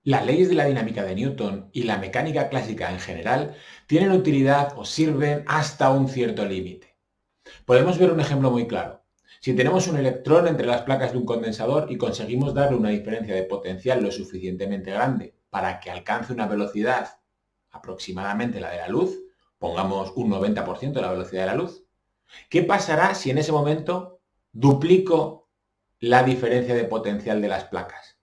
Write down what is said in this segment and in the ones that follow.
Las leyes de la dinámica de Newton y la mecánica clásica en general tienen utilidad o sirven hasta un cierto límite. Podemos ver un ejemplo muy claro. Si tenemos un electrón entre las placas de un condensador y conseguimos darle una diferencia de potencial lo suficientemente grande para que alcance una velocidad aproximadamente la de la luz, pongamos un 90% de la velocidad de la luz, ¿qué pasará si en ese momento duplico la diferencia de potencial de las placas?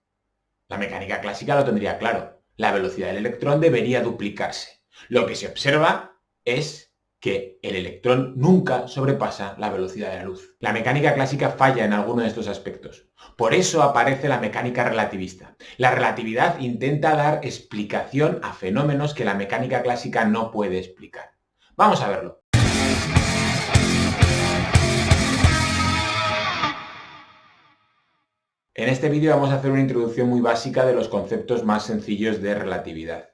La mecánica clásica lo tendría claro. La velocidad del electrón debería duplicarse. Lo que se observa es que el electrón nunca sobrepasa la velocidad de la luz. La mecánica clásica falla en alguno de estos aspectos. Por eso aparece la mecánica relativista. La relatividad intenta dar explicación a fenómenos que la mecánica clásica no puede explicar. Vamos a verlo. En este vídeo vamos a hacer una introducción muy básica de los conceptos más sencillos de relatividad.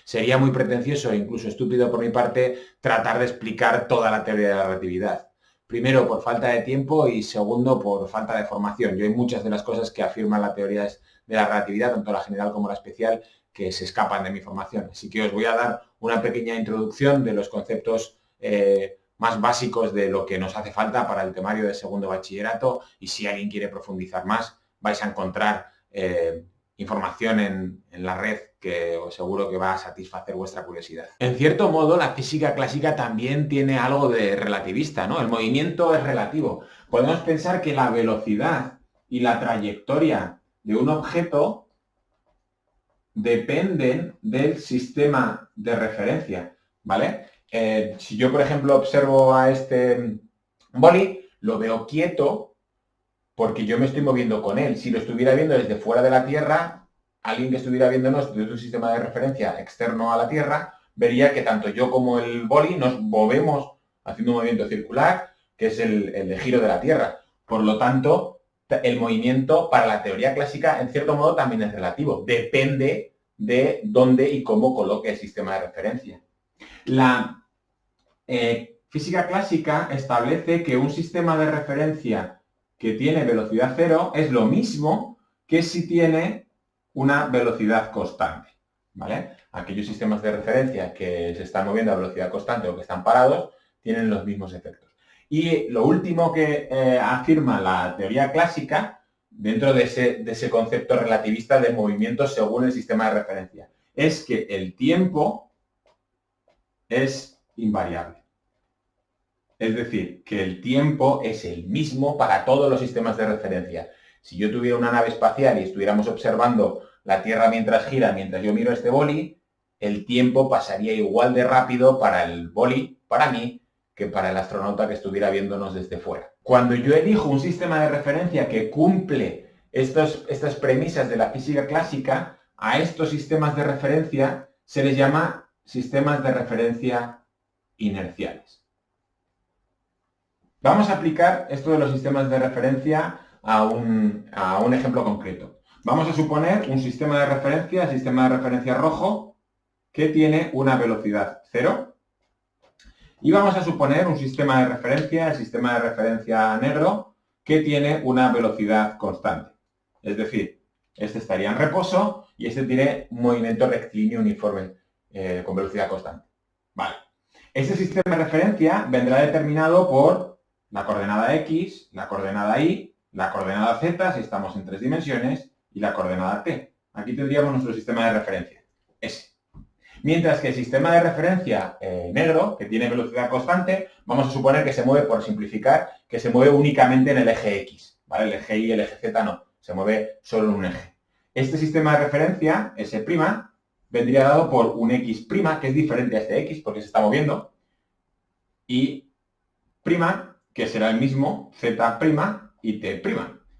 Sería muy pretencioso e incluso estúpido por mi parte tratar de explicar toda la teoría de la relatividad. Primero, por falta de tiempo y segundo, por falta de formación. Yo hay muchas de las cosas que afirman la teoría de la relatividad, tanto la general como la especial, que se escapan de mi formación. Así que os voy a dar una pequeña introducción de los conceptos más básicos de lo que nos hace falta para el temario de segundo bachillerato y si alguien quiere profundizar más, vais a encontrar información en la red que os seguro que va a satisfacer vuestra curiosidad. En cierto modo, la física clásica también tiene algo de relativista, ¿no? El movimiento es relativo. Podemos pensar que la velocidad y la trayectoria de un objeto dependen del sistema de referencia, ¿vale? Si yo, por ejemplo, observo a este boli, lo veo quieto, porque yo me estoy moviendo con él. Si lo estuviera viendo desde fuera de la Tierra, alguien que estuviera viéndonos desde un sistema de referencia externo a la Tierra, vería que tanto yo como el boli nos movemos haciendo un movimiento circular, que es el de giro de la Tierra. Por lo tanto, el movimiento para la teoría clásica, en cierto modo, también es relativo. Depende de dónde y cómo coloque el sistema de referencia. La física clásica establece que un sistema de referencia que tiene velocidad cero es lo mismo que si tiene una velocidad constante, ¿vale? Aquellos sistemas de referencia que se están moviendo a velocidad constante o que están parados tienen los mismos efectos. Y lo último que afirma la teoría clásica, dentro de ese concepto relativista de movimiento según el sistema de referencia, es que el tiempo es invariable. Es decir, que el tiempo es el mismo para todos los sistemas de referencia. Si yo tuviera una nave espacial y estuviéramos observando la Tierra mientras gira, mientras yo miro este boli, el tiempo pasaría igual de rápido para el boli, para mí, que para el astronauta que estuviera viéndonos desde fuera. Cuando yo elijo un sistema de referencia que cumple estas premisas de la física clásica, a estos sistemas de referencia se les llama sistemas de referencia inerciales. Vamos a aplicar esto de los sistemas de referencia a un ejemplo concreto. Vamos a suponer un sistema de referencia, el sistema de referencia rojo, que tiene una velocidad 0. Y vamos a suponer un sistema de referencia, el sistema de referencia negro, que tiene una velocidad constante. Es decir, este estaría en reposo y este tiene un movimiento rectilíneo uniforme con velocidad constante. Vale. Este sistema de referencia vendrá determinado por la coordenada X, la coordenada Y, la coordenada Z, si estamos en 3 dimensiones, y la coordenada T. Aquí tendríamos nuestro sistema de referencia, S. Mientras que el sistema de referencia negro, que tiene velocidad constante, vamos a suponer que se mueve, por simplificar, que se mueve únicamente en el eje X, ¿vale? El eje Y y el eje Z no, se mueve solo en un eje. Este sistema de referencia, S', vendría dado por un X', que es diferente a este X, porque se está moviendo, y prima, que será el mismo, Z' y T',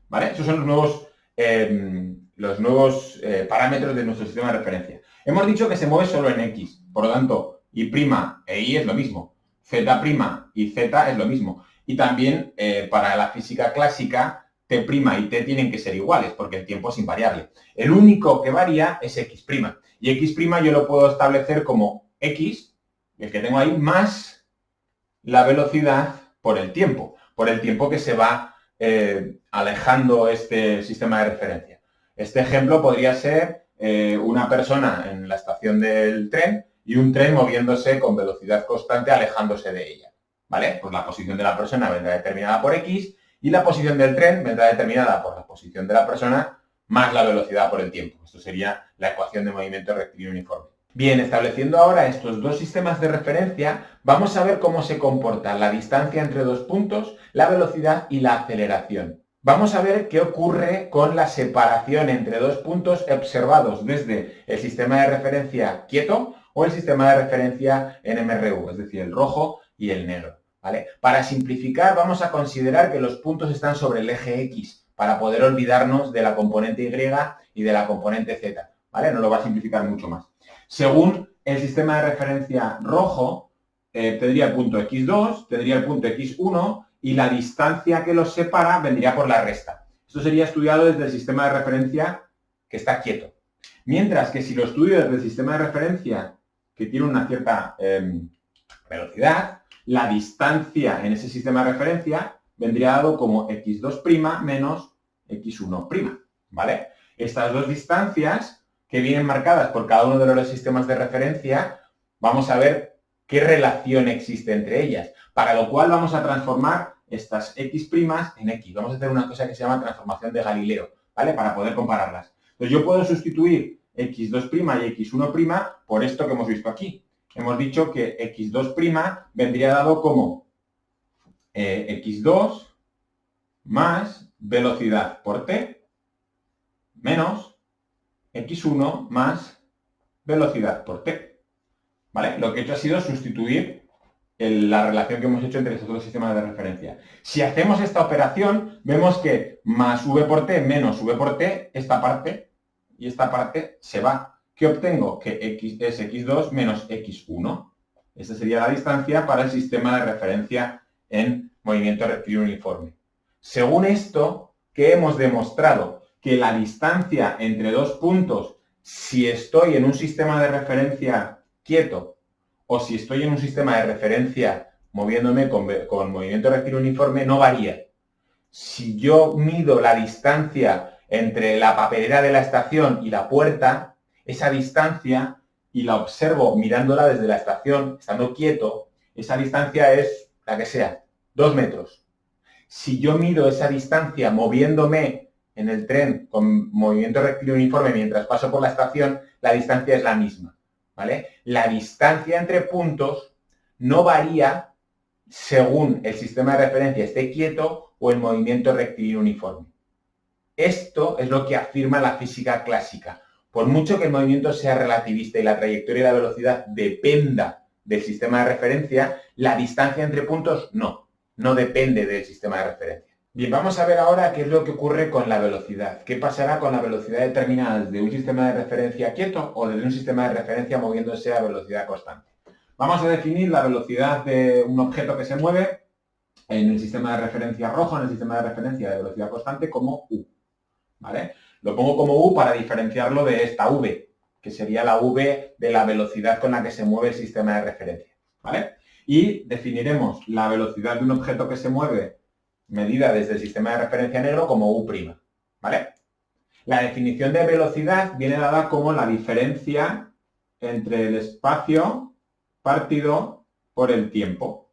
¿vale? Esos son los nuevos parámetros de nuestro sistema de referencia. Hemos dicho que se mueve solo en X, por lo tanto, Y' e Y es lo mismo, Z' y Z es lo mismo. Y también, para la física clásica, T' y T tienen que ser iguales, porque el tiempo es invariable. El único que varía es X'. Y X' yo lo puedo establecer como X, el que tengo ahí, más la velocidad por el tiempo que se va alejando este sistema de referencia. Este ejemplo podría ser una persona en la estación del tren y un tren moviéndose con velocidad constante alejándose de ella, ¿vale? Pues la posición de la persona vendrá determinada por X y la posición del tren vendrá determinada por la posición de la persona más la velocidad por el tiempo. Esto sería la ecuación de movimiento rectilíneo uniforme. Bien, estableciendo ahora estos dos sistemas de referencia, vamos a ver cómo se comporta la distancia entre dos puntos, la velocidad y la aceleración. Vamos a ver qué ocurre con la separación entre dos puntos observados desde el sistema de referencia quieto o el sistema de referencia NMRU, es decir, el rojo y el negro, ¿vale? Para simplificar, vamos a considerar que los puntos están sobre el eje X para poder olvidarnos de la componente Y y de la componente Z, ¿vale? Nos lo va a simplificar mucho más. Según el sistema de referencia rojo, tendría el punto X2, tendría el punto X1 y la distancia que los separa vendría por la resta. Esto sería estudiado desde el sistema de referencia que está quieto. Mientras que si lo estudio desde el sistema de referencia que tiene una cierta velocidad, la distancia en ese sistema de referencia vendría dado como X2' menos X1', ¿vale? Estas dos distancias que vienen marcadas por cada uno de los sistemas de referencia, vamos a ver qué relación existe entre ellas, para lo cual vamos a transformar estas X' en X. Vamos a hacer una cosa que se llama transformación de Galileo, ¿vale? Para poder compararlas. Entonces yo puedo sustituir X2' y X1' por esto que hemos visto aquí. Hemos dicho que X2' vendría dado como X2 más velocidad por t menos X1 más velocidad por t, ¿vale? Lo que he hecho ha sido sustituir la relación que hemos hecho entre estos dos sistemas de referencia. Si hacemos esta operación, vemos que más v por t menos v por t, esta parte y esta parte se va. ¿Qué obtengo? Que x es x2 menos x1. Esta sería la distancia para el sistema de referencia en movimiento rectilíneo uniforme. Según esto, ¿qué hemos demostrado? Que la distancia entre dos puntos, si estoy en un sistema de referencia quieto o si estoy en un sistema de referencia moviéndome con movimiento rectilíneo uniforme, no varía. Si yo mido la distancia entre la papelera de la estación y la puerta, esa distancia, y la observo mirándola desde la estación, estando quieto, esa distancia es la que sea, 2 metros. Si yo mido esa distancia moviéndome en el tren con movimiento rectilíneo uniforme mientras paso por la estación, la distancia es la misma, ¿vale? La distancia entre puntos no varía según el sistema de referencia esté quieto o el movimiento rectilíneo uniforme. Esto es lo que afirma la física clásica. Por mucho que el movimiento sea relativista y la trayectoria y la velocidad dependa del sistema de referencia, la distancia entre puntos no depende del sistema de referencia. Bien, vamos a ver ahora qué es lo que ocurre con la velocidad. ¿Qué pasará con la velocidad determinada desde un sistema de referencia quieto o desde un sistema de referencia moviéndose a velocidad constante? Vamos a definir la velocidad de un objeto que se mueve en el sistema de referencia rojo, en el sistema de referencia de velocidad constante, como U, ¿vale? Lo pongo como U para diferenciarlo de esta V, que sería la V de la velocidad con la que se mueve el sistema de referencia, ¿vale? Y definiremos la velocidad de un objeto que se mueve medida desde el sistema de referencia negro como U', ¿vale? La definición de velocidad viene dada como la diferencia entre el espacio partido por el tiempo,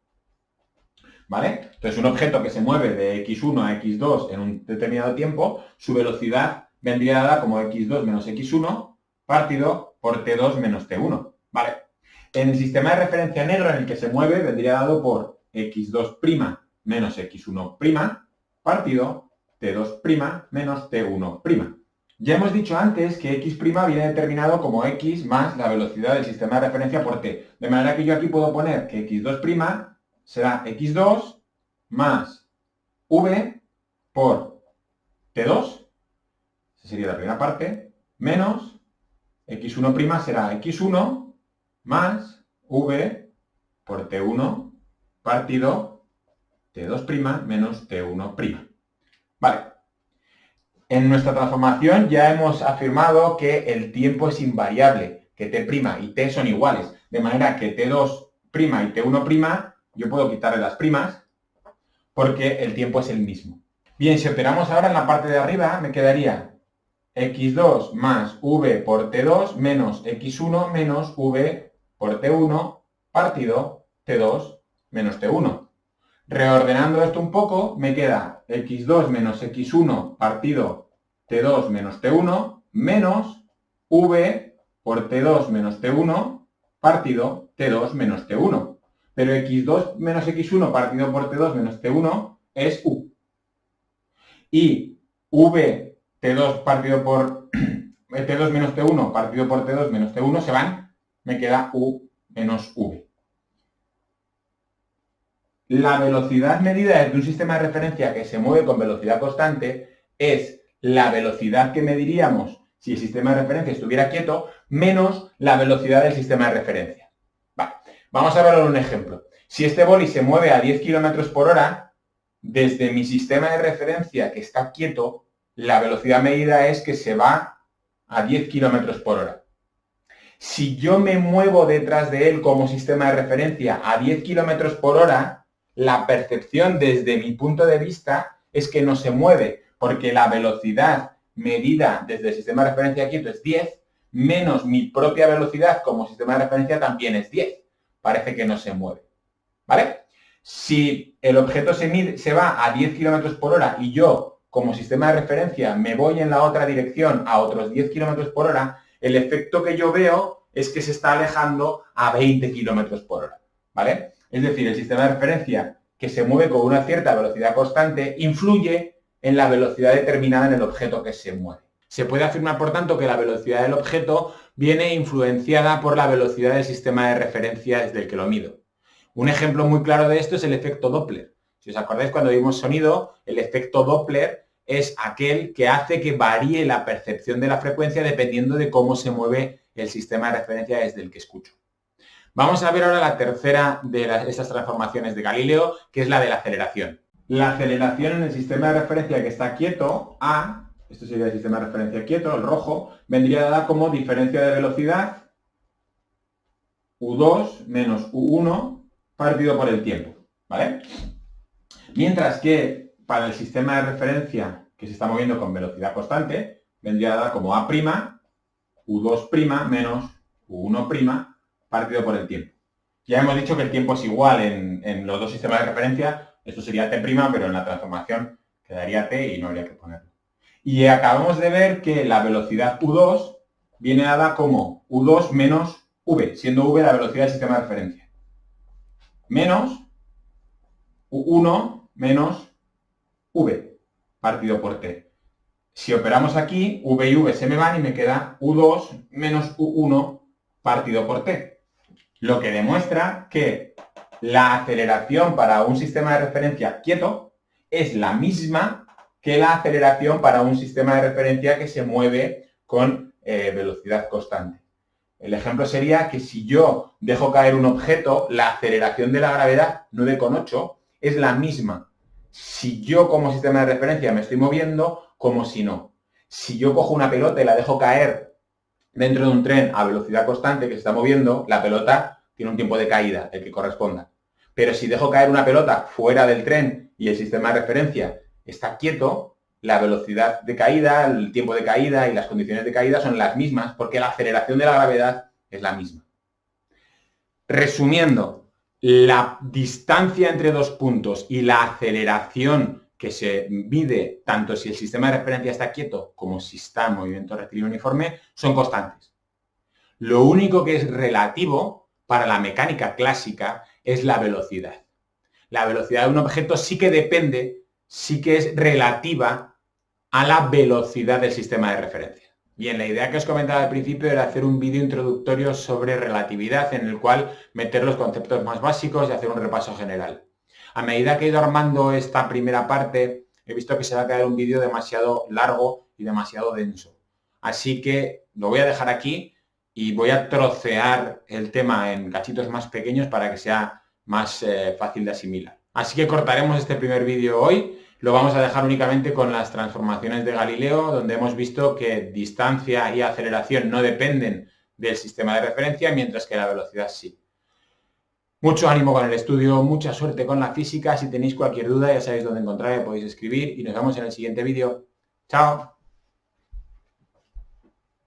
¿vale? Entonces, un objeto que se mueve de x1 a x2 en un determinado tiempo, su velocidad vendría dada como x2 menos x1 partido por t2 menos t1, ¿vale? En el sistema de referencia negro en el que se mueve vendría dado por x2' menos x1' partido t2' menos t1'. Ya hemos dicho antes que x' viene determinado como x más la velocidad del sistema de referencia por t. De manera que yo aquí puedo poner que x2' será x2 más v por t2, esa sería la primera parte, menos x1' será x1 más v por t1 partido t2' menos t1'. Vale. En nuestra transformación ya hemos afirmado que el tiempo es invariable, que t' y t son iguales, de manera que t2' y t1' yo puedo quitarle las primas porque el tiempo es el mismo. Bien, si operamos ahora en la parte de arriba, me quedaría x2 más v por t2 menos x1 menos v por t1 partido t2 menos t1. Reordenando esto un poco, me queda x2 menos x1 partido t2 menos t1 menos v por t2 menos t1 partido t2 menos t1. Pero x2 menos x1 partido por t2 menos t1 es u. Y v t2 partido por t2 menos t1 partido por t2 menos t1 se van, me queda u menos v. La velocidad medida desde un sistema de referencia que se mueve con velocidad constante es la velocidad que mediríamos si el sistema de referencia estuviera quieto menos la velocidad del sistema de referencia. Vale, vamos a verlo en un ejemplo. Si este boli se mueve a 10 km por hora, desde mi sistema de referencia que está quieto, la velocidad medida es que se va a 10 km por hora. Si yo me muevo detrás de él como sistema de referencia a 10 km por hora, la percepción desde mi punto de vista es que no se mueve, porque la velocidad medida desde el sistema de referencia quieto es 10, menos mi propia velocidad como sistema de referencia también es 10. Parece que no se mueve. ¿Vale? Si el objeto se va a 10 km por hora y yo, como sistema de referencia, me voy en la otra dirección a otros 10 km por hora, el efecto que yo veo es que se está alejando a 20 km por hora. ¿Vale? Es decir, el sistema de referencia que se mueve con una cierta velocidad constante influye en la velocidad determinada en el objeto que se mueve. Se puede afirmar, por tanto, que la velocidad del objeto viene influenciada por la velocidad del sistema de referencia desde el que lo mido. Un ejemplo muy claro de esto es el efecto Doppler. Si os acordáis, cuando vimos sonido, el efecto Doppler es aquel que hace que varíe la percepción de la frecuencia dependiendo de cómo se mueve el sistema de referencia desde el que escucho. Vamos a ver ahora la tercera de esas transformaciones de Galileo, que es la de la aceleración. La aceleración en el sistema de referencia que está quieto, A, esto sería el sistema de referencia quieto, el rojo, vendría dada como diferencia de velocidad, U2 menos U1 partido por el tiempo, ¿vale? Mientras que para el sistema de referencia que se está moviendo con velocidad constante, vendría dada como A', U2' menos U1' partido por el tiempo. Ya hemos dicho que el tiempo es igual en los dos sistemas de referencia, esto sería t', pero en la transformación quedaría t y no habría que ponerlo. Y acabamos de ver que la velocidad U2 viene dada como U2 menos v, siendo v la velocidad del sistema de referencia, menos U1 menos v partido por t. Si operamos aquí, v y v se me van y me queda U2 menos U1 partido por t. Lo que demuestra que la aceleración para un sistema de referencia quieto es la misma que la aceleración para un sistema de referencia que se mueve con velocidad constante. El ejemplo sería que si yo dejo caer un objeto, la aceleración de la gravedad 9,8 es la misma si yo como sistema de referencia me estoy moviendo como si no. Si yo cojo una pelota y la dejo caer dentro de un tren a velocidad constante que se está moviendo, la pelota tiene un tiempo de caída, el que corresponda. Pero si dejo caer una pelota fuera del tren y el sistema de referencia está quieto, la velocidad de caída, el tiempo de caída y las condiciones de caída son las mismas porque la aceleración de la gravedad es la misma. Resumiendo, la distancia entre dos puntos y la aceleración que se mide tanto si el sistema de referencia está quieto como si está en movimiento rectilíneo uniforme son constantes. Lo único que es relativo para la mecánica clásica es la velocidad. La velocidad de un objeto sí que depende, sí que es relativa a la velocidad del sistema de referencia. Bien, la idea que os comentaba al principio era hacer un vídeo introductorio sobre relatividad en el cual meter los conceptos más básicos y hacer un repaso general. A medida que he ido armando esta primera parte, he visto que se va a quedar un vídeo demasiado largo y demasiado denso. Así que lo voy a dejar aquí y voy a trocear el tema en cachitos más pequeños para que sea más fácil de asimilar. Así que cortaremos este primer vídeo hoy. Lo vamos a dejar únicamente con las transformaciones de Galileo, donde hemos visto que distancia y aceleración no dependen del sistema de referencia, mientras que la velocidad sí. Mucho ánimo con el estudio, mucha suerte con la física. Si tenéis cualquier duda ya sabéis dónde encontrarme, podéis escribir y nos vemos en el siguiente vídeo. ¡Chao!